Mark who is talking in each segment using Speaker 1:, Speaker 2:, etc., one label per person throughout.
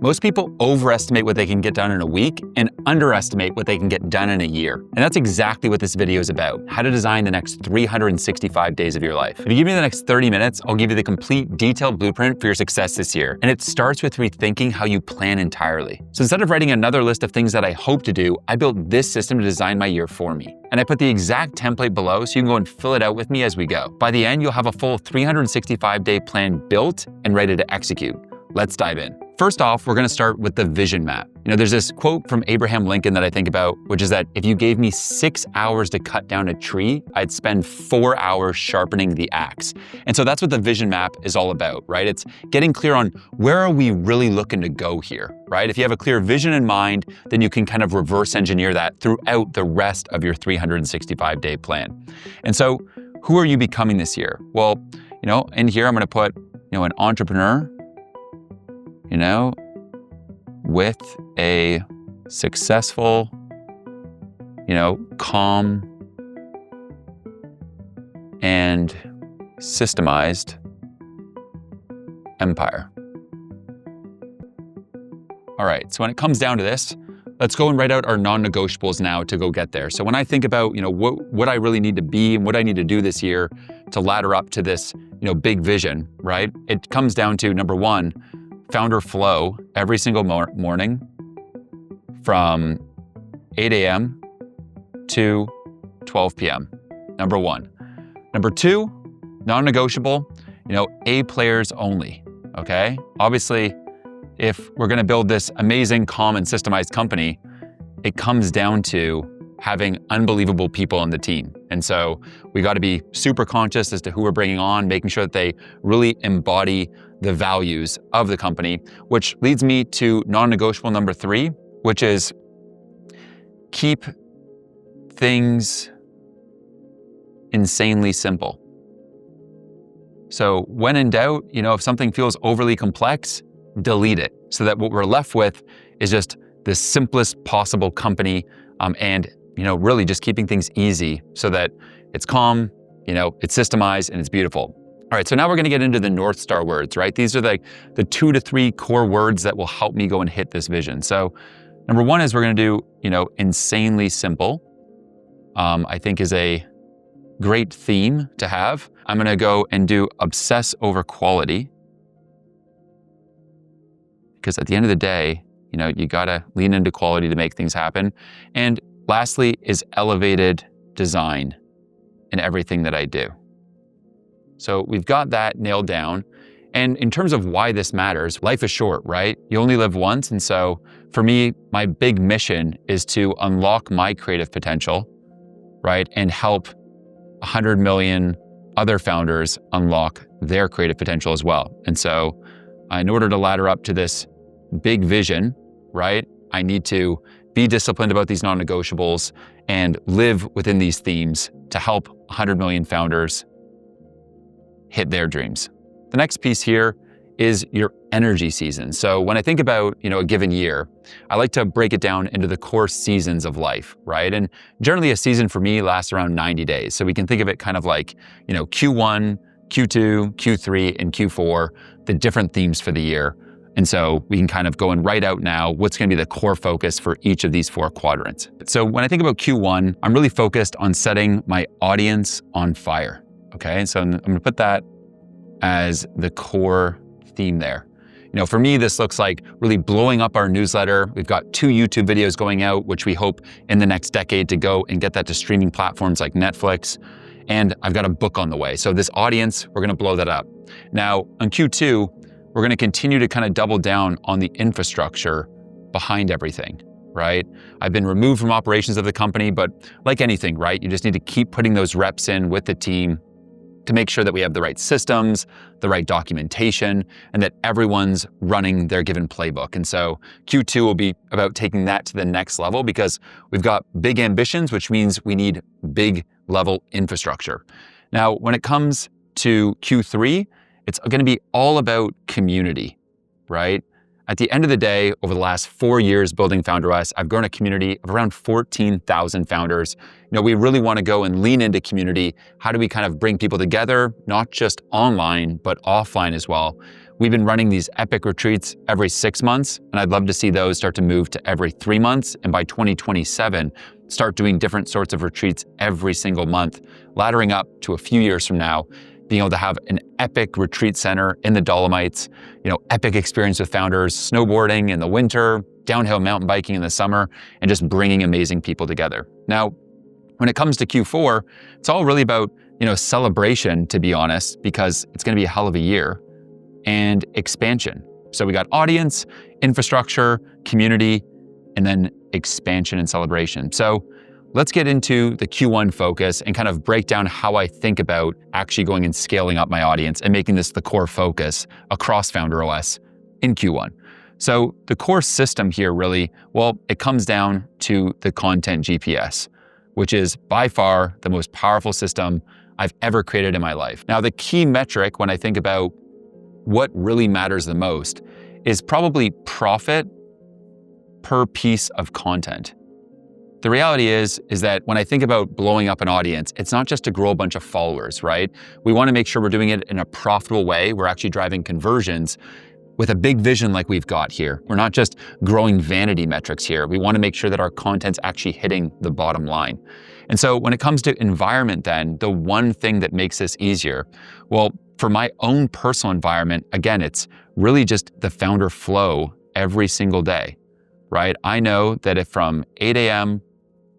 Speaker 1: Most people overestimate what they can get done in a week and underestimate what they can get done in a year. And that's exactly what this video is about, how to design the next 365 days of your life. If you give me the next 30 minutes, I'll give you the complete detailed blueprint for your success this year. And it starts with rethinking how you plan entirely. So instead of writing another list of things that I hope to do, I built this system to design my year for me. And I put the exact template below so you can go and fill it out with me as we go. By the end, you'll have a full 365-day plan built and ready to execute. Let's dive in. First off, we're gonna start with the vision map. There's this quote from Abraham Lincoln that I think about, which is that if you gave me 6 hours to cut down a tree, I'd spend 4 hours sharpening the axe. And so that's what the vision map is all about, right? It's getting clear on where are we really looking to go here, right? If you have a clear vision in mind, then you can kind of reverse engineer that throughout the rest of your 365-day plan. And so who are you becoming this year? Well, in here I'm gonna put, an entrepreneur, with a successful, calm and systemized empire. All right, so when it comes down to this, let's go and write out our non-negotiables now to go get there. So when I think about, what I really need to be and what I need to do this year to ladder up to this, big vision, right? It comes down to number one, founder flow every single morning from 8 a.m. to 12 p.m. Number one. Number two, non-negotiable, A players only, okay? Obviously, if we're gonna build this amazing, calm, and systemized company, it comes down to having unbelievable people on the team. And so we gotta be super conscious as to who we're bringing on, making sure that they really embody the values of the company, which leads me to non-negotiable number three, which is keep things insanely simple. So when in doubt, if something feels overly complex, delete it so that what we're left with is just the simplest possible company and really just keeping things easy so that it's calm, it's systemized and it's beautiful. All right, so now we're gonna get into the North Star words, right? These are the 2 to 3 core words that will help me go and hit this vision. So number one is we're gonna do, insanely simple, I think is a great theme to have. I'm gonna go and do obsess over quality, because at the end of the day, you gotta lean into quality to make things happen. And lastly is elevated design in everything that I do. So we've got that nailed down. And in terms of why this matters, life is short, right? You only live once. And so for me, my big mission is to unlock my creative potential, right? And help 100 million other founders unlock their creative potential as well. And so in order to ladder up to this big vision, right? I need to be disciplined about these non-negotiables and live within these themes to help 100 million founders hit their dreams. The next piece here is your energy season. So when I think about, a given year, I like to break it down into the core seasons of life, right? And generally a season for me lasts around 90 days. So we can think of it kind of like, Q1, Q2, Q3, and Q4, the different themes for the year. And so we can kind of go and write out now what's gonna be the core focus for each of these 4 quadrants. So when I think about Q1, I'm really focused on setting my audience on fire, okay? So I'm gonna put that as the core theme there. For me, this looks like really blowing up our newsletter. We've got 2 YouTube videos going out, which we hope in the next decade to go and get that to streaming platforms like Netflix. And I've got a book on the way. So this audience, we're gonna blow that up. Now on Q2, we're gonna continue to kind of double down on the infrastructure behind everything, right? I've been removed from operations of the company, but like anything, right? You just need to keep putting those reps in with the team to make sure that we have the right systems, the right documentation, and that everyone's running their given playbook. And so Q2 will be about taking that to the next level because we've got big ambitions, which means we need big level infrastructure. Now, when it comes to Q3, it's gonna be all about community, right? At the end of the day, over the last 4 years building FounderOS, I've grown a community of around 14,000 founders. We really want to go and lean into community. How do we kind of bring people together, not just online, but offline as well? We've been running these epic retreats every 6 months, and I'd love to see those start to move to every 3 months. And by 2027, start doing different sorts of retreats every single month, laddering up to a few years from now, being able to have an epic retreat center in the Dolomites, epic experience with founders, snowboarding in the winter, downhill mountain biking in the summer, and just bringing amazing people together. Now, when it comes to Q4, it's all really about, celebration, to be honest, because it's going to be a hell of a year, and expansion. So we got audience, infrastructure, community, and then expansion and celebration. So let's get into the Q1 focus and kind of break down how I think about actually going and scaling up my audience and making this the core focus across FounderOS in Q1. So the core system here really, it comes down to the content GPS, which is by far the most powerful system I've ever created in my life. Now, the key metric when I think about what really matters the most is probably profit per piece of content. The reality is that when I think about blowing up an audience, it's not just to grow a bunch of followers, right? We want to make sure we're doing it in a profitable way. We're actually driving conversions with a big vision like we've got here. We're not just growing vanity metrics here. We want to make sure that our content's actually hitting the bottom line. And so when it comes to environment then, the one thing that makes this easier, for my own personal environment, again, it's really just the founder flow every single day, right? I know that if from 8 a.m.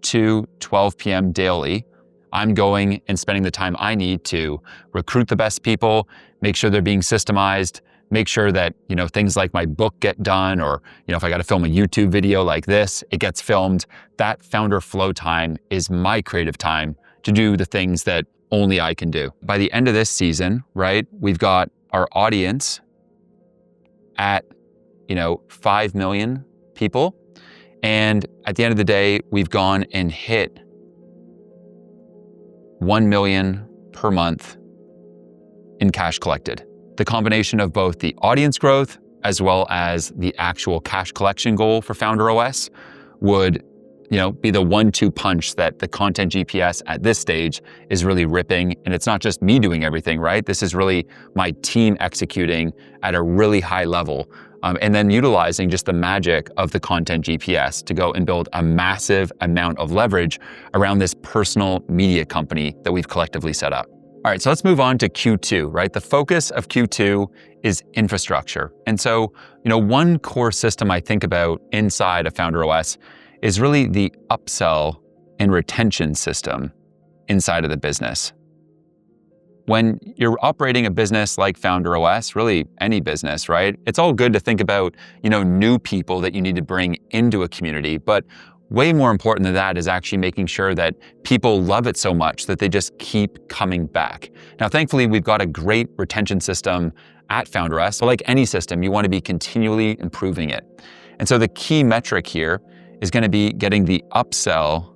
Speaker 1: to 12 p.m. daily, I'm going and spending the time I need to recruit the best people, make sure they're being systemized, make sure that, things like my book get done, or, if I got to film a YouTube video like this, it gets filmed. That founder flow time is my creative time to do the things that only I can do. By the end of this season, right, we've got our audience at, 5 million people. And at the end of the day, we've gone and hit 1 million per month in cash collected. The combination of both the audience growth as well as the actual cash collection goal for FounderOS would, be the 1-2 punch that the content GPS at this stage is really ripping. And it's not just me doing everything, right? This is really my team executing at a really high level. And then utilizing just the magic of the content GPS to go and build a massive amount of leverage around this personal media company that we've collectively set up. All right, so let's move on to Q2, right? The focus of Q2 is infrastructure. And so, one core system I think about inside of FounderOS is really the upsell and retention system inside of the business. When you're operating a business like FounderOS, really any business, right? It's all good to think about, new people that you need to bring into a community, but way more important than that is actually making sure that people love it so much that they just keep coming back. Now, thankfully, we've got a great retention system at FounderOS. So like any system, you want to be continually improving it. And so the key metric here is going to be getting the upsell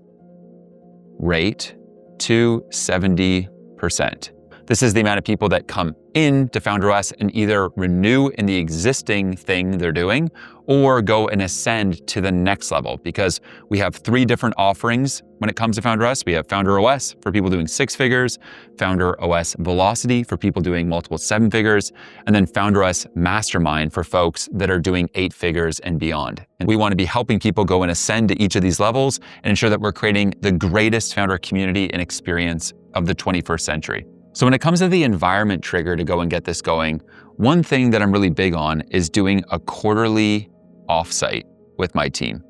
Speaker 1: rate to 70%. This is the amount of people that come into FounderOS and either renew in the existing thing they're doing or go and ascend to the next level, because we have 3 different offerings when it comes to FounderOS. We have FounderOS for people doing 6 figures, FounderOS Velocity for people doing multiple 7 figures, and then FounderOS Mastermind for folks that are doing 8 figures and beyond. And we want to be helping people go and ascend to each of these levels and ensure that we're creating the greatest founder community and experience of the 21st century. So when it comes to the environment trigger to go and get this going, one thing that I'm really big on is doing a quarterly offsite with my team.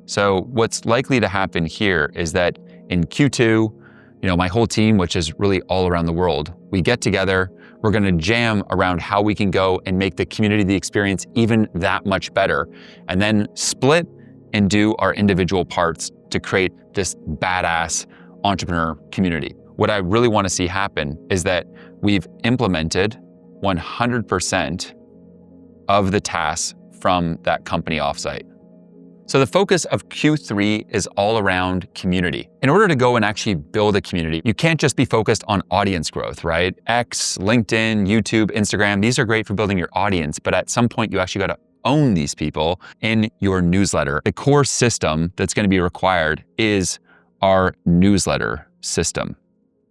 Speaker 1: So what's likely to happen here is that in Q2, my whole team, which is really all around the world, we get together, we're going to jam around how we can go and make the community, the experience even that much better, and then split and do our individual parts to create this badass entrepreneur community. What I really want to see happen is that we've implemented 100% of the tasks from that company offsite. So the focus of Q3 is all around community. In order to go and actually build a community, you can't just be focused on audience growth, right? X, LinkedIn, YouTube, Instagram, these are great for building your audience, but at some point you actually got to own these people in your newsletter. The core system that's going to be required is our newsletter system.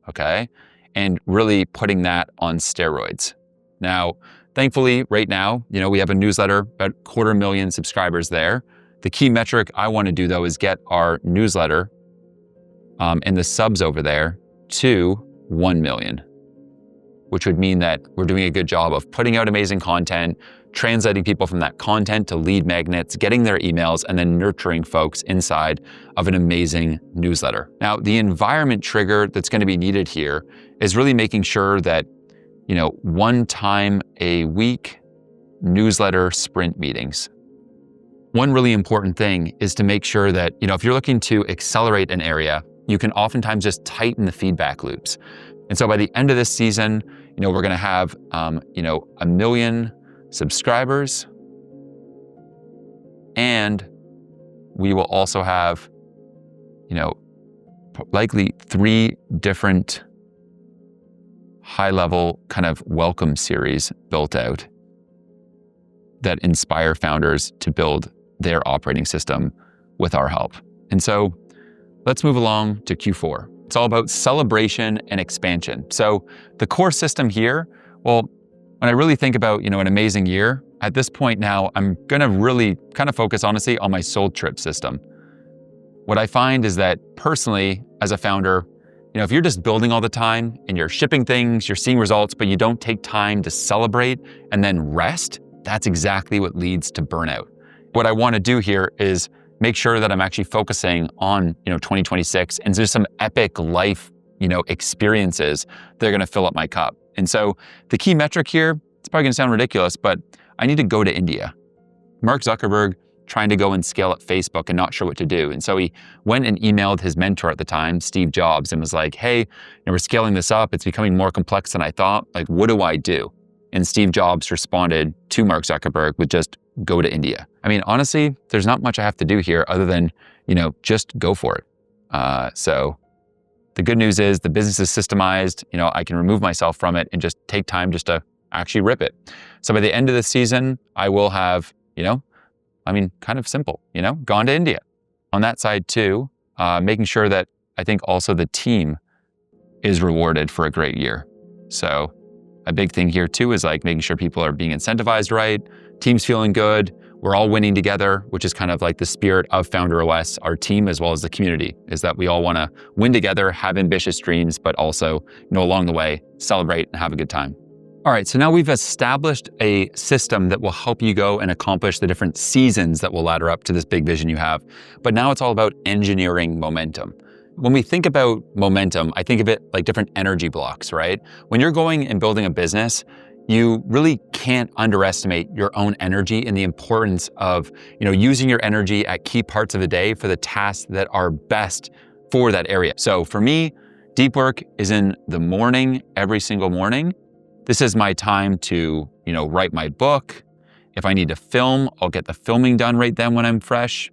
Speaker 1: Okay, and really putting that on steroids. Now, Thankfully, right now, we have a newsletter, about 250,000 subscribers there. The key metric I want to do though is get our newsletter and the subs over there to 1 million, which would mean that we're doing a good job of putting out amazing content, translating people from that content to lead magnets, getting their emails, and then nurturing folks inside of an amazing newsletter. Now, the environment trigger that's going to be needed here is really making sure that, 1 time a week newsletter sprint meetings. One really important thing is to make sure that, if you're looking to accelerate an area, you can oftentimes just tighten the feedback loops. And so by the end of this season, we're going to have, 1 million subscribers, and we will also have, likely 3 different high-level kind of welcome series built out that inspire founders to build their operating system with our help. And so let's move along to Q4. It's all about celebration and expansion. So the core system here, well, when I really think about, an amazing year, at this point now, I'm gonna really kind of focus honestly on my sold trip system. What I find is that personally, as a founder, if you're just building all the time and you're shipping things, you're seeing results, but you don't take time to celebrate and then rest, that's exactly what leads to burnout. What I want to do here is make sure that I'm actually focusing on, 2026 and there's some epic life, experiences that are going to fill up my cup. And so the key metric here, it's probably going to sound ridiculous, but I need to go to India. Mark Zuckerberg trying to go and scale up Facebook and not sure what to do. And so he went and emailed his mentor at the time, Steve Jobs, and was like, hey, we're scaling this up. It's becoming more complex than I thought. Like, what do I do? And Steve Jobs responded to Mark Zuckerberg with just go to India. I mean, honestly, there's not much I have to do here other than, just go for it. So the good news is the business is systemized. I can remove myself from it and just take time just to actually rip it. So by the end of the season, I will have, kind of simple, gone to India. On that side too, making sure that I think also the team is rewarded for a great year. So a big thing here too is like making sure people are being incentivized right, team's feeling good, we're all winning together, which is kind of like the spirit of Founder OS, our team as well as the community, is that we all want to win together, have ambitious dreams, but also, along the way, celebrate and have a good time. All right, so now we've established a system that will help you go and accomplish the different seasons that will ladder up to this big vision you have. But now it's all about engineering momentum. When we think about momentum, I think of it like different energy blocks, right? When you're going and building a business, you really can't underestimate your own energy and the importance of, using your energy at key parts of the day for the tasks that are best for that area. So for me, deep work is in the morning, every single morning. This is my time to, write my book. If I need to film, I'll get the filming done right then when I'm fresh.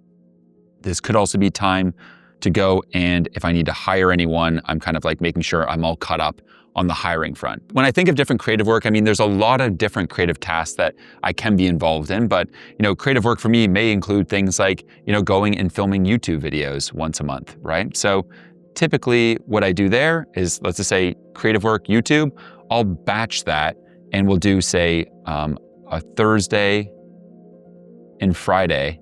Speaker 1: This could also be time to go, and if I need to hire anyone, I'm kind of like making sure I'm all caught up on the hiring front. When I think of different creative work, there's a lot of different creative tasks that I can be involved in, but creative work for me may include things like, going and filming YouTube videos once a month, right? So typically what I do there is, let's just say creative work, YouTube, I'll batch that and we'll do say a Thursday and Friday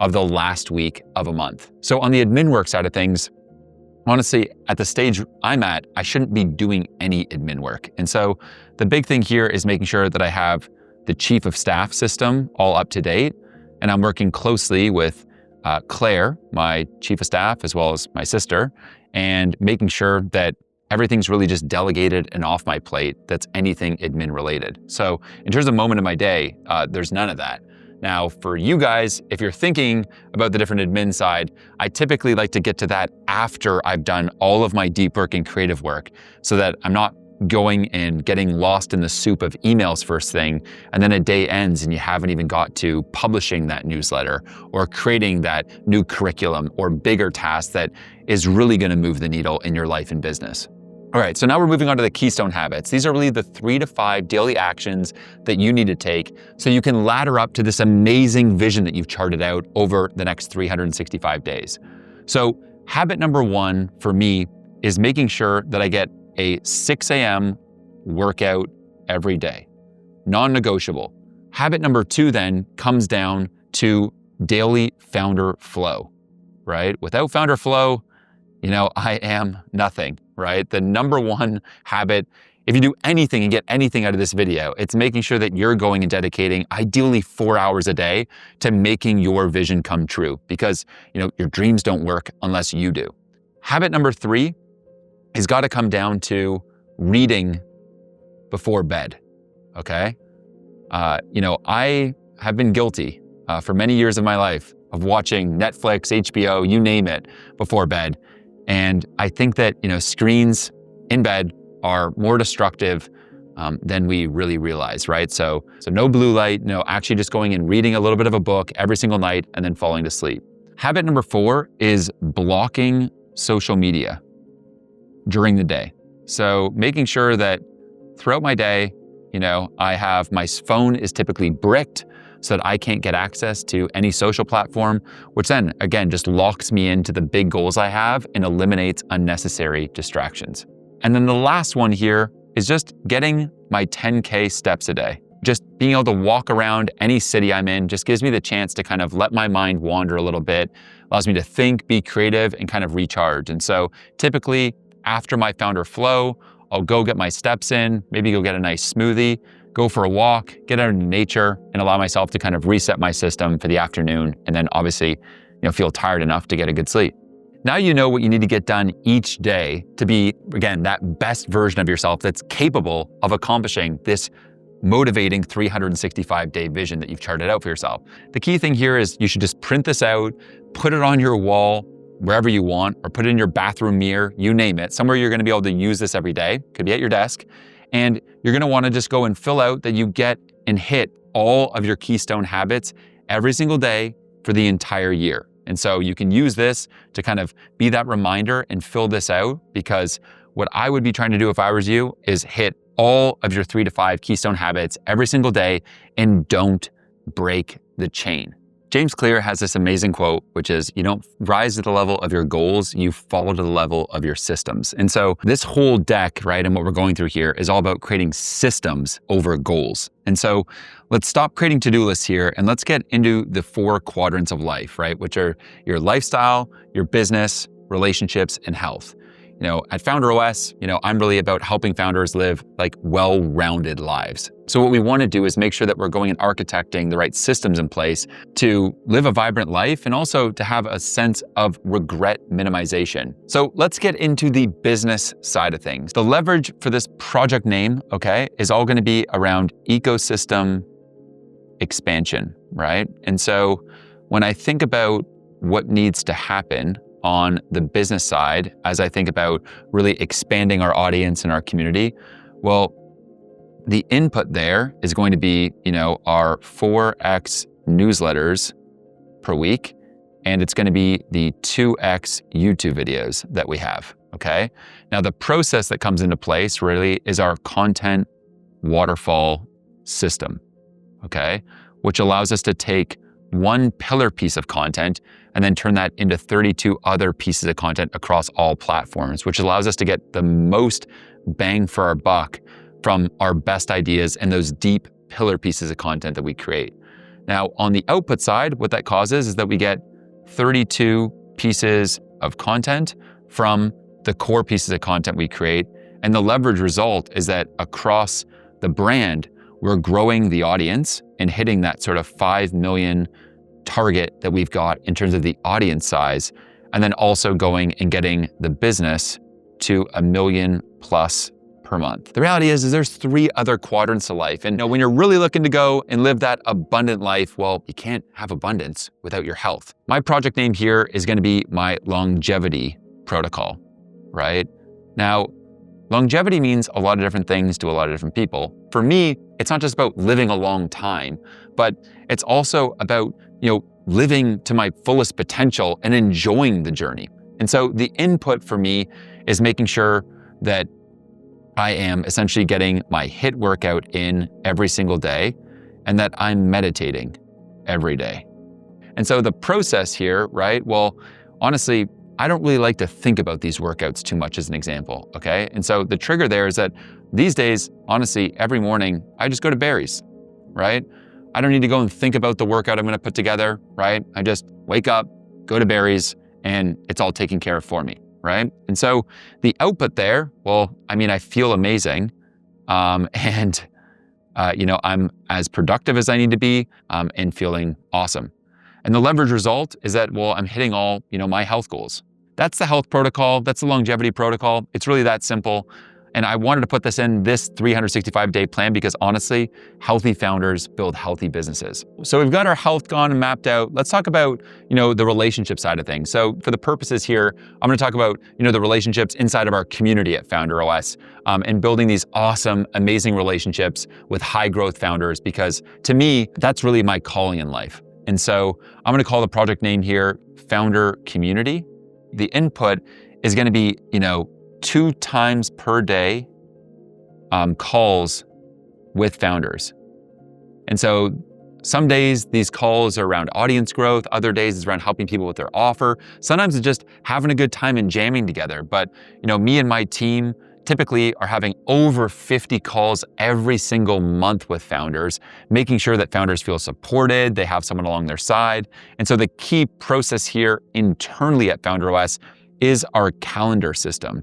Speaker 1: of the last week of a month. So on the admin work side of things, honestly, at the stage I'm at, I shouldn't be doing any admin work. And so the big thing here is making sure that I have the chief of staff system all up to date. And I'm working closely with Claire, my chief of staff, as well as my sister, and making sure that everything's really just delegated and off my plate that's anything admin related. So in terms of moment of my day, there's none of that. Now, for you guys, if you're thinking about the different admin side, I typically like to get to that after I've done all of my deep work and creative work so that I'm not going and getting lost in the soup of emails first thing, and then a day ends and you haven't even got to publishing that newsletter or creating that new curriculum or bigger task that is really gonna move the needle in your life and business. All right, so now we're moving on to the keystone habits. These are really the 3 to 5 daily actions that you need to take so you can ladder up to this amazing vision that you've charted out over the next 365 days. So habit number 1 for me is making sure that I get a 6 a.m. workout every day. non-negotiable. Habit number 2 then comes down to daily founder flow, right? Without founder flow, I am nothing, right? The number 1 habit, if you do anything and get anything out of this video, it's making sure that you're going and dedicating ideally 4 hours a day to making your vision come true, because your dreams don't work unless you do. Habit number 3 has got to come down to reading before bed, okay? I have been guilty for many years of my life of watching Netflix, HBO, you name it, before bed. And I think that, screens in bed are more destructive than we really realize, right? So no blue light, actually just going and reading a little bit of a book every single night and then falling to sleep. Habit number 4 is blocking social media during the day. So making sure that throughout my day, I have, my phone is typically bricked so that I can't get access to any social platform, which then again just locks me into the big goals I have and eliminates unnecessary distractions. And then the last one here is just getting my 10K steps a day. Just being able to walk around any city I'm in just gives me the chance to kind of let my mind wander a little bit, allows me to think, be creative, and kind of recharge. And so typically after my founder flow, I'll go get my steps in, maybe go get a nice smoothie, go for a walk, get out into nature, and allow myself to kind of reset my system for the afternoon, and then obviously, feel tired enough to get a good sleep. Now you know what you need to get done each day to be, again, that best version of yourself that's capable of accomplishing this motivating 365-day vision that you've charted out for yourself. The key thing here is you should just print this out, put it on your wall, wherever you want, or put it in your bathroom mirror, you name it, somewhere you're gonna be able to use this every day, could be at your desk, and you're gonna wanna just go and fill out that you get and hit all of your keystone habits every single day for the entire year. And so you can use this to kind of be that reminder and fill this out, because what I would be trying to do if I was you is hit all of your 3 to 5 keystone habits every single day and don't break the chain. James Clear has this amazing quote, which is, you don't rise to the level of your goals, you fall to the level of your systems. And so this whole deck, right, and what we're going through here is all about creating systems over goals. And so let's stop creating to-do lists here and let's get into the 4 quadrants of life, right, which are your lifestyle, your business, relationships, and health. At Founder OS, I'm really about helping founders live like well-rounded lives. So what we want to do is make sure that we're going and architecting the right systems in place to live a vibrant life and also to have a sense of regret minimization. So let's get into the business side of things. The leverage for this project name, okay, is all going to be around ecosystem expansion, right? And so when I think about what needs to happen on the business side, as I think about really expanding our audience and our community, well, the input there is going to be, our 4x newsletters per week, and it's going to be the 2x YouTube videos that we have, okay? Now, the process that comes into place really is our content waterfall system, okay? Which allows us to take one pillar piece of content and then turn that into 32 other pieces of content across all platforms, which allows us to get the most bang for our buck from our best ideas and those deep pillar pieces of content that we create. Now, on the output side, what that causes is that we get 32 pieces of content from the core pieces of content we create. And the leverage result is that across the brand, we're growing the audience and hitting that sort of 5 million target that we've got in terms of the audience size, and then also going and getting the business to 1 million plus per month. The reality is there's 3 other quadrants of life. And when you're really looking to go and live that abundant life, well, you can't have abundance without your health. My project name here is going to be my longevity protocol, right? Now, longevity means a lot of different things to a lot of different people. For me, it's not just about living a long time, but it's also about, living to my fullest potential and enjoying the journey. And so the input for me is making sure that I am essentially getting my HIIT workout in every single day and that I'm meditating every day. And so the process here, right? Well, honestly, I don't really like to think about these workouts too much as an example, okay? And so the trigger there is that these days, honestly, every morning, I just go to Barry's, right? I don't need to go and think about the workout I'm gonna put together, right? I just wake up, go to Barry's, and it's all taken care of for me, right? And so the output there, well, I mean, I feel amazing. And I'm as productive as I need to be, and feeling awesome. And the leverage result is that, well, I'm hitting all, my health goals. That's the health protocol. That's the longevity protocol. It's really that simple. And I wanted to put this in this 365-day plan because honestly, healthy founders build healthy businesses. So we've got our health gone and mapped out. Let's talk about, the relationship side of things. So for the purposes here, I'm going to talk about, the relationships inside of our community at FounderOS, and building these awesome, amazing relationships with high growth founders, because to me, that's really my calling in life. And so I'm going to call the project name here Founder Community. The input is going to be, 2 times per day calls with founders. And so some days these calls are around audience growth, other days it's around helping people with their offer. Sometimes it's just having a good time and jamming together. But me and my team typically are having over 50 calls every single month with founders, making sure that founders feel supported, they have someone along their side. And so the key process here internally at FounderOS is our calendar system,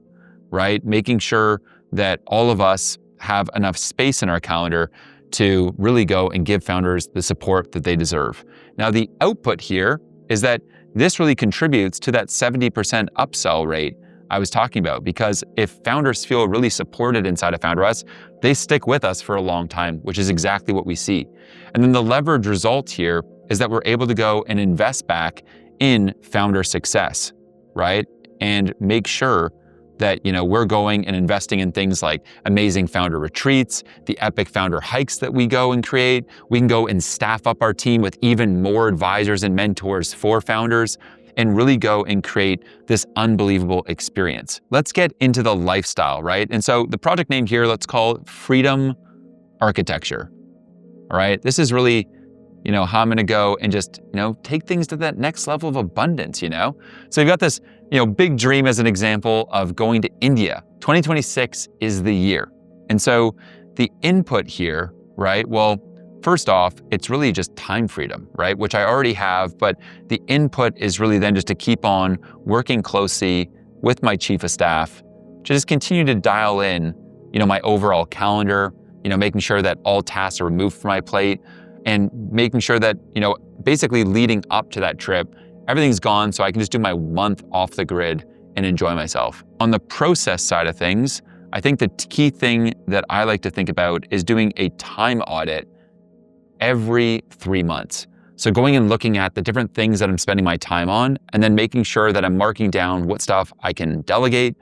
Speaker 1: right? Making sure that all of us have enough space in our calendar to really go and give founders the support that they deserve. Now, the output here is that this really contributes to that 70% upsell rate I was talking about, because if founders feel really supported inside of FounderOS, they stick with us for a long time, which is exactly what we see. And then the leverage result here is that we're able to go and invest back in founder success, right? And make sure that we're going and investing in things like amazing founder retreats, the epic founder hikes that we go and create. We can go and staff up our team with even more advisors and mentors for founders, and really go and create this unbelievable experience. Let's get into the lifestyle, right? And so the project name here, let's call it Freedom Architecture. All right, this is really how I'm gonna go and just, take things to that next level of abundance, So you've got this, big dream as an example of going to India. 2026 is the year. And so the input here, right? Well, first off, it's really just time freedom, right? Which I already have, but the input is really then just to keep on working closely with my chief of staff to just continue to dial in, my overall calendar, making sure that all tasks are removed from my plate, and making sure that, basically leading up to that trip, everything's gone so I can just do my month off the grid and enjoy myself. On the process side of things, I think the key thing that I like to think about is doing a time audit every 3 months. So going and looking at the different things that I'm spending my time on, and then making sure that I'm marking down what stuff I can delegate,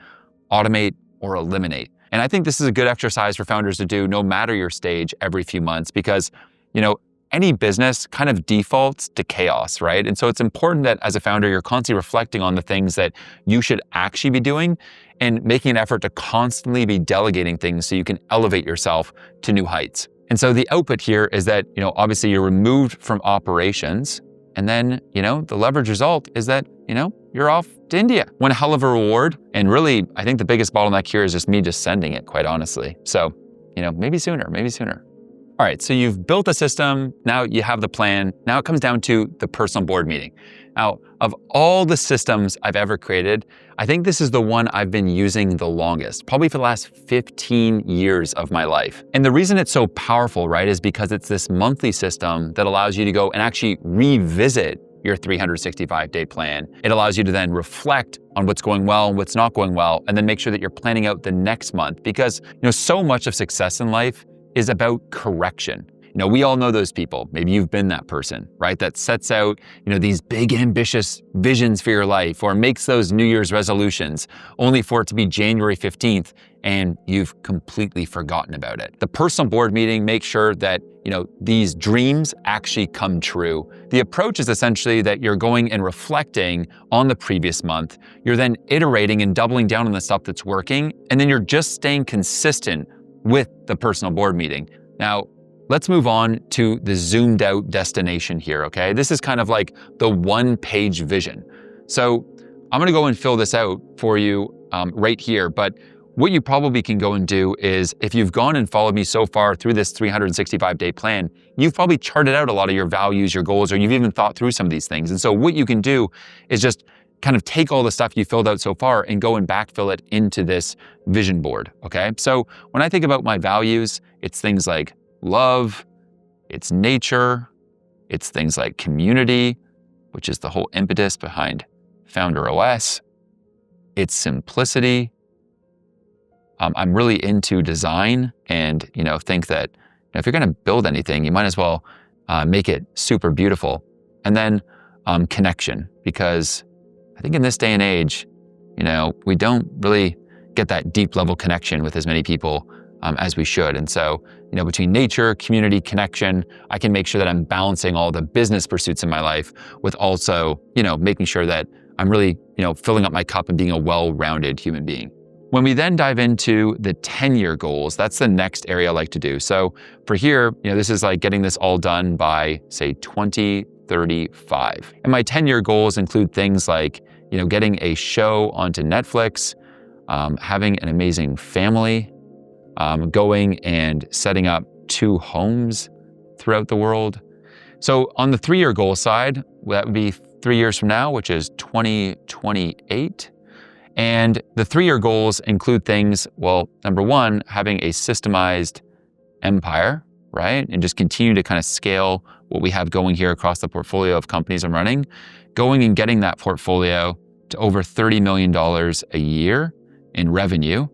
Speaker 1: automate, or eliminate. And I think this is a good exercise for founders to do no matter your stage every few months, because any business kind of defaults to chaos, right? And so it's important that as a founder, you're constantly reflecting on the things that you should actually be doing and making an effort to constantly be delegating things so you can elevate yourself to new heights. And so the output here is that, obviously you're removed from operations, and then, the leverage result is that, you're off to India. One hell of a reward. And really, I think the biggest bottleneck here is just me just sending it, quite honestly. So, maybe sooner. All right, so you've built a system, now you have the plan. Now it comes down to the personal board meeting. Now, of all the systems I've ever created, I think this is the one I've been using the longest, probably for the last 15 years of my life. And the reason it's so powerful, right, is because it's this monthly system that allows you to go and actually revisit your 365-day plan. It allows you to then reflect on what's going well and what's not going well, and then make sure that you're planning out the next month. Because so much of success in life is about correction. We all know those people. Maybe you've been that person, right? That sets out, these big ambitious visions for your life, or makes those New Year's resolutions only for it to be January 15th and you've completely forgotten about it. The personal board meeting makes sure that, these dreams actually come true. The approach is essentially that you're going and reflecting on the previous month. You're then iterating and doubling down on the stuff that's working, and then you're just staying consistent with the personal board meeting. Now, let's move on to the zoomed out destination here, okay? This is kind of like the one-page vision. So I'm gonna go and fill this out for you right here, but what you probably can go and do is, if you've gone and followed me so far through this 365-day plan, you've probably charted out a lot of your values, your goals, or you've even thought through some of these things. And so what you can do is just kind of take all the stuff you filled out so far and go and backfill it into this vision board, okay? So when I think about my values, it's things like love, it's nature, it's things like community, which is the whole impetus behind Founder OS, it's simplicity. I'm really into design, and think that if you're going to build anything, you might as well make it super beautiful. And then connection, because I think in this day and age, we don't really get that deep level connection with as many people as we should. And so, between nature, community, connection, I can make sure that I'm balancing all the business pursuits in my life with also, making sure that I'm really, filling up my cup and being a well-rounded human being. When we then dive into the 10-year goals, that's the next area I like to do. So for here, this is like getting this all done by, say, 2035. And my 10-year goals include things like, getting a show onto Netflix, having an amazing family, going and setting up 2 homes throughout the world. So on the 3-year goal side, that would be 3 years from now, which is 2028. And the 3-year goals include things, well, number one, having a systemized empire, right? And just continue to kind of scale what we have going here across the portfolio of companies I'm running, going and getting that portfolio to over $30 million a year in revenue.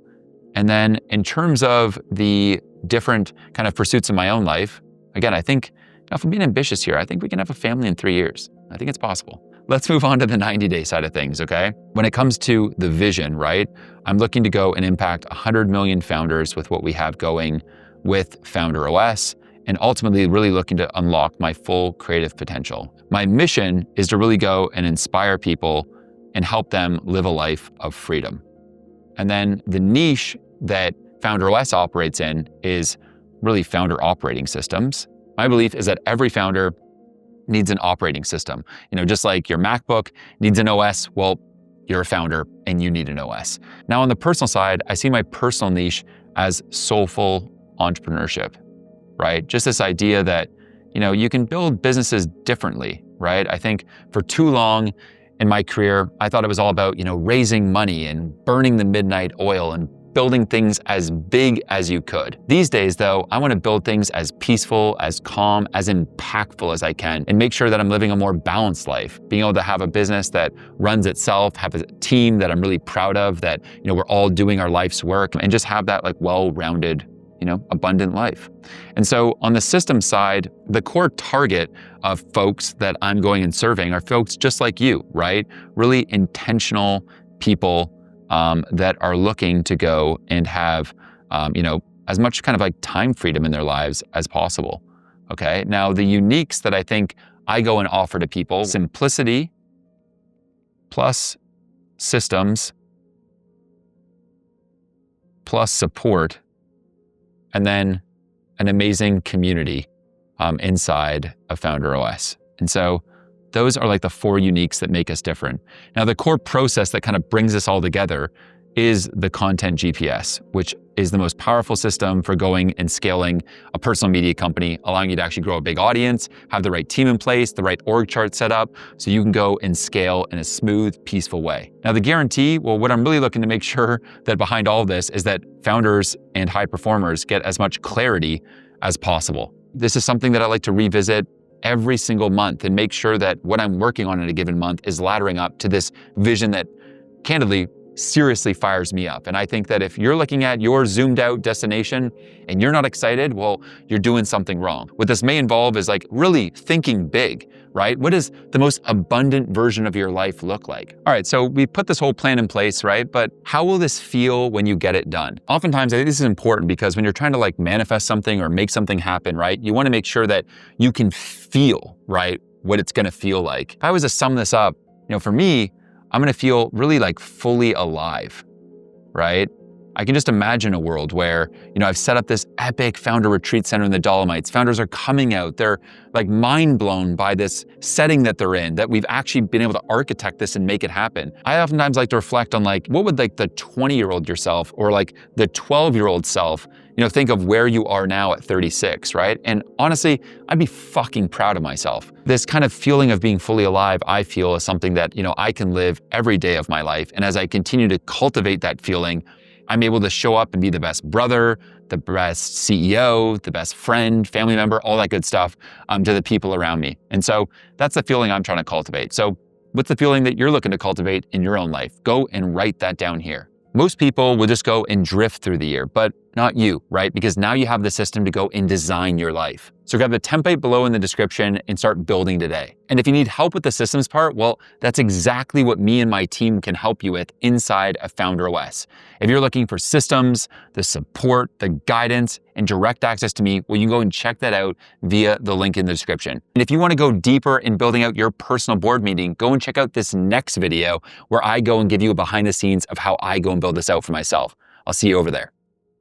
Speaker 1: And then in terms of the different kind of pursuits in my own life, again, I think if I'm being ambitious here, I think we can have a family in 3 years. I think it's possible. Let's move on to the 90-day side of things, okay? When it comes to the vision, right? I'm looking to go and impact 100 million founders with what we have going with Founder OS, and ultimately really looking to unlock my full creative potential. My mission is to really go and inspire people and help them live a life of freedom. And then the niche that Founder OS operates in is really founder operating systems. My belief is that every founder needs an operating system. Just like your MacBook needs an OS, well, you're a founder and you need an OS. Now on the personal side, I see my personal niche as soulful entrepreneurship, right? Just this idea that, you can build businesses differently, right? I think for too long in my career, I thought it was all about, raising money and burning the midnight oil and building things as big as you could. These days though, I want to build things as peaceful, as calm, as impactful as I can, and make sure that I'm living a more balanced life, being able to have a business that runs itself, have a team that I'm really proud of, that, we're all doing our life's work, and just have that well-rounded, abundant life. And so on the system side, the core target of folks that I'm going and serving are folks just like you, right? Really intentional people that are looking to go and have, as much kind of like time freedom in their lives as possible, okay? Now, the uniques that I think I go and offer to people, simplicity plus systems plus support, and then an amazing community inside of Founder OS. And so those are like the 4 uniques that make us different. Now, the core process that kind of brings this all together is the content GPS, which is the most powerful system for going and scaling a personal media company, allowing you to actually grow a big audience, have the right team in place, the right org chart set up, so you can go and scale in a smooth, peaceful way. Now, the guarantee, well, what I'm really looking to make sure that behind all of this is that founders and high performers get as much clarity as possible. This is something that I like to revisit every single month and make sure that what I'm working on in a given month is laddering up to this vision that, candidly, seriously fires me up. And I think that if you're looking at your zoomed out destination and you're not excited, well, you're doing something wrong. What this may involve is really thinking big, right? What does the most abundant version of your life look like? All right, so we put this whole plan in place, right? But how will this feel when you get it done? Oftentimes, I think this is important because when you're trying to manifest something or make something happen, right? You want to make sure that you can feel, right, what it's going to feel like. If I was to sum this up, for me, I'm going to feel really fully alive, right? I can just imagine a world where, I've set up this epic founder retreat center in the Dolomites. Founders are coming out. They're like mind blown by this setting that they're in, that we've actually been able to architect this and make it happen. I oftentimes like to reflect on what would the 20-year-old yourself or the 12-year-old self, think of where you are now at 36, right? And honestly, I'd be fucking proud of myself. This kind of feeling of being fully alive, I feel, is something that, I can live every day of my life. And as I continue to cultivate that feeling, I'm able to show up and be the best brother, the best CEO, the best friend, family member, all that good stuff to the people around me. And so that's the feeling I'm trying to cultivate. So what's the feeling that you're looking to cultivate in your own life? Go and write that down here. Most people will just go and drift through the year, but not you, right? Because now you have the system to go and design your life. So grab the template below in the description and start building today. And if you need help with the systems part, well, that's exactly what me and my team can help you with inside of Founder OS. If you're looking for systems, the support, the guidance, and direct access to me, well, you can go and check that out via the link in the description. And if you want to go deeper in building out your personal board meeting, go and check out this next video where I go and give you a behind the scenes of how I go and build this out for myself. I'll see you over there.